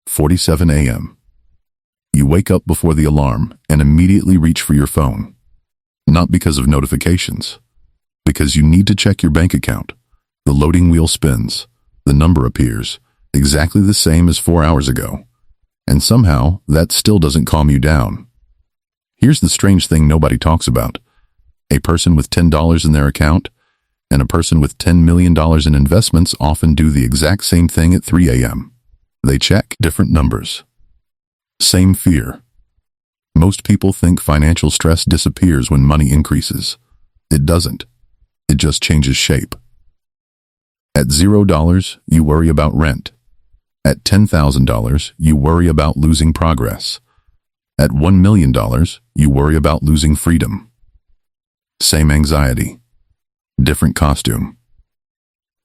47 a.m. You wake up before the alarm and immediately reach for your phone. Not because of notifications, because you need to check your bank account. The loading wheel spins. The number appears, exactly the same as 4 hours ago. And somehow, that still doesn't calm you down. Here's the strange thing nobody talks about. A person with $10 in their account and a person with $10 million in investments often do the exact same thing at 3 a.m. They check different numbers. Same fear. Most people think financial stress disappears when money increases. It doesn't. It just changes shape. At $0, you worry about rent. At $10,000, you worry about losing progress. At $1 million, you worry about losing freedom. Same anxiety. Different costume.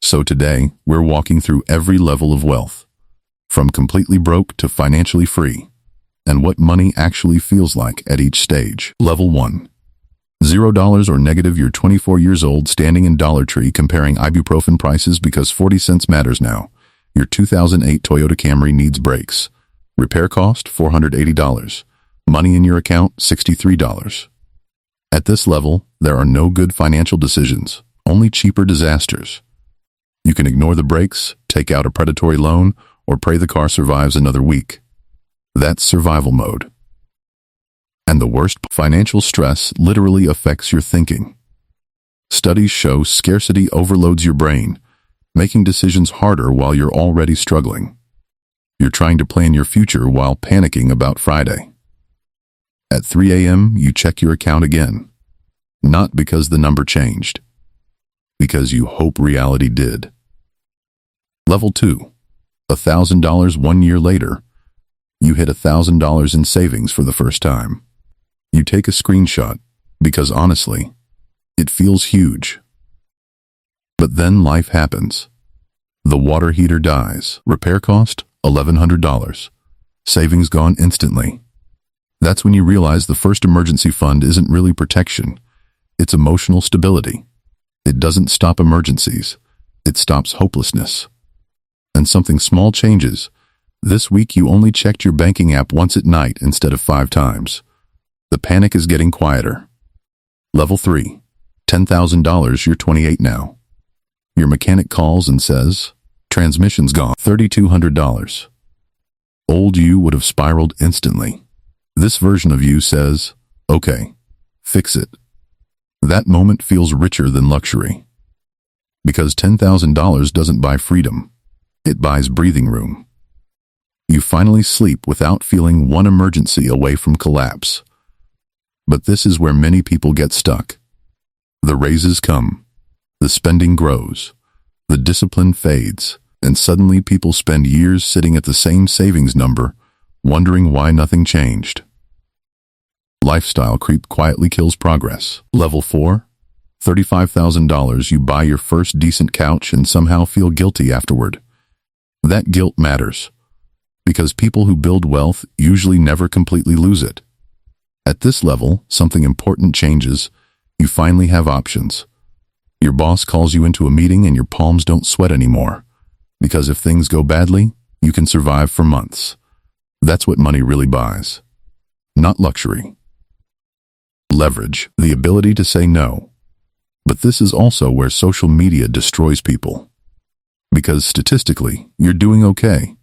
So today, we're walking through every level of wealth, from completely broke to financially free, and what money actually feels like at each stage. Level 1. $0 or negative. You're 24 years old, standing in Dollar Tree comparing ibuprofen prices because 40 cents matters now. Your 2008 Toyota Camry needs brakes. Repair cost, $480. Money in your account, $63. At this level, there are no good financial decisions, only cheaper disasters. You can ignore the brakes, take out a predatory loan, or pray the car survives another week. That's survival mode. And the worst, financial stress literally affects your thinking. Studies show scarcity overloads your brain, making decisions harder while you're already struggling. You're trying to plan your future while panicking about Friday. At 3 a.m., you check your account again. Not because the number changed, because you hope reality did. Level 2. $1,000. 1 year later, you hit $1,000 in savings for the first time. You take a screenshot, because honestly, it feels huge. But then life happens. The water heater dies. Repair cost, $1,100. Savings gone instantly. That's when you realize the first emergency fund isn't really protection. It's emotional stability. It doesn't stop emergencies. It stops hopelessness. And something small changes. This week you only checked your banking app once at night instead of 5 times. The panic is getting quieter. Level 3. $10,000. You're 28 now. Your mechanic calls and says, transmission's gone. $3,200. Old you would have spiraled instantly. This version of you says, okay, fix it. That moment feels richer than luxury. Because $10,000 doesn't buy freedom. It buys breathing room. You finally sleep without feeling one emergency away from collapse. But this is where many people get stuck. The raises come. The spending grows. The discipline fades. And suddenly people spend years sitting at the same savings number, wondering why nothing changed. Lifestyle creep quietly kills progress. Level 4. $35,000. You buy your first decent couch and somehow feel guilty afterward. That guilt matters, because people who build wealth usually never completely lose it. At this level, something important changes. You finally have options. Your boss calls you into a meeting and your palms don't sweat anymore, because if things go badly, you can survive for months. That's what money really buys. Not luxury. Leverage, the ability to say no. But this is also where social media destroys people. Because statistically, you're doing okay.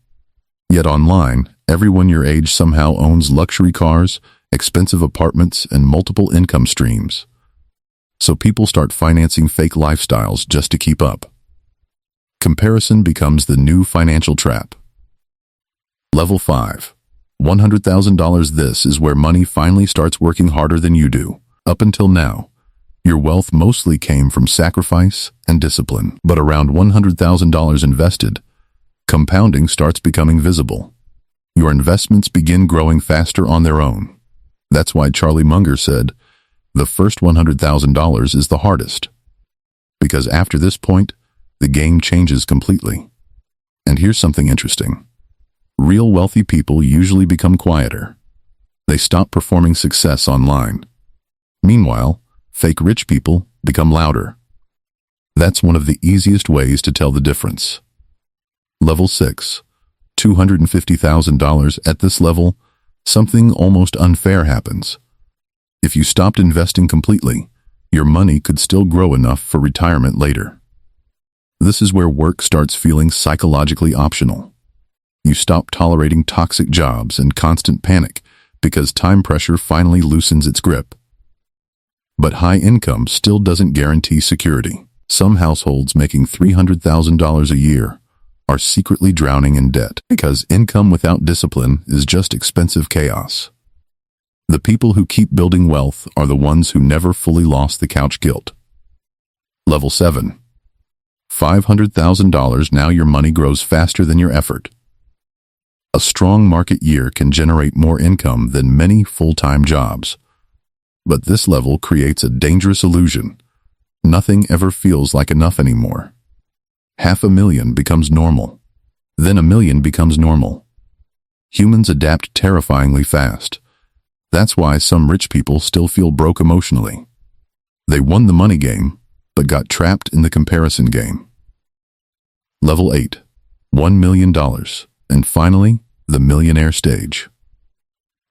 Yet online, everyone your age somehow owns luxury cars, expensive apartments, and multiple income streams. So people start financing fake lifestyles just to keep up. Comparison becomes the new financial trap. Level 5. $100,000. This is where money finally starts working harder than you do. Up until now, your wealth mostly came from sacrifice and discipline. But around $100,000 invested, compounding starts becoming visible. Your investments begin growing faster on their own. That's why Charlie Munger said, the first $100,000 is the hardest. Because after this point, the game changes completely. And here's something interesting. Real wealthy people usually become quieter. They stop performing success online. Meanwhile, fake rich people become louder. That's one of the easiest ways to tell the difference. Level 6. $250,000 at this level, something almost unfair happens. If you stopped investing completely, your money could still grow enough for retirement later. This is where work starts feeling psychologically optional. You stop tolerating toxic jobs and constant panic because time pressure finally loosens its grip. But high income still doesn't guarantee security. Some households making $300,000 a year are secretly drowning in debt because income without discipline is just expensive chaos. The people who keep building wealth are the ones who never fully lost the couch guilt. Level 7. $500,000. Now your money grows faster than your effort. A strong market year can generate more income than many full-time jobs. But this level creates a dangerous illusion. Nothing ever feels like enough anymore. $500,000 becomes normal. Then $1 million becomes normal. Humans adapt terrifyingly fast. That's why some rich people still feel broke emotionally. They won the money game, but got trapped in the comparison game. Level 8. $1 million. And finally, the millionaire stage.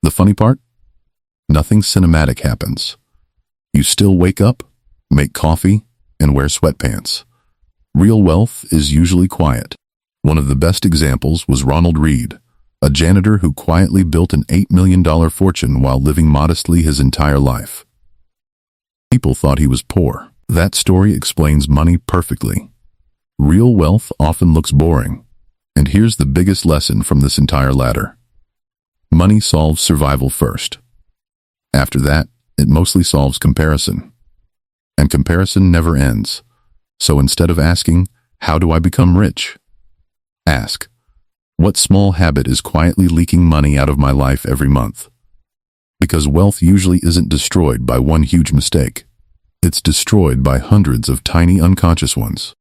The funny part? Nothing cinematic happens. You still wake up, make coffee, and wear sweatpants. Real wealth is usually quiet. One of the best examples was Ronald Read, a janitor who quietly built an $8 million fortune while living modestly his entire life. People thought he was poor. That story explains money perfectly. Real wealth often looks boring. And here's the biggest lesson from this entire ladder. Money solves survival first. After that, it mostly solves comparison. And comparison never ends. So instead of asking, how do I become rich? Ask, what small habit is quietly leaking money out of my life every month? Because wealth usually isn't destroyed by one huge mistake. It's destroyed by hundreds of tiny unconscious ones.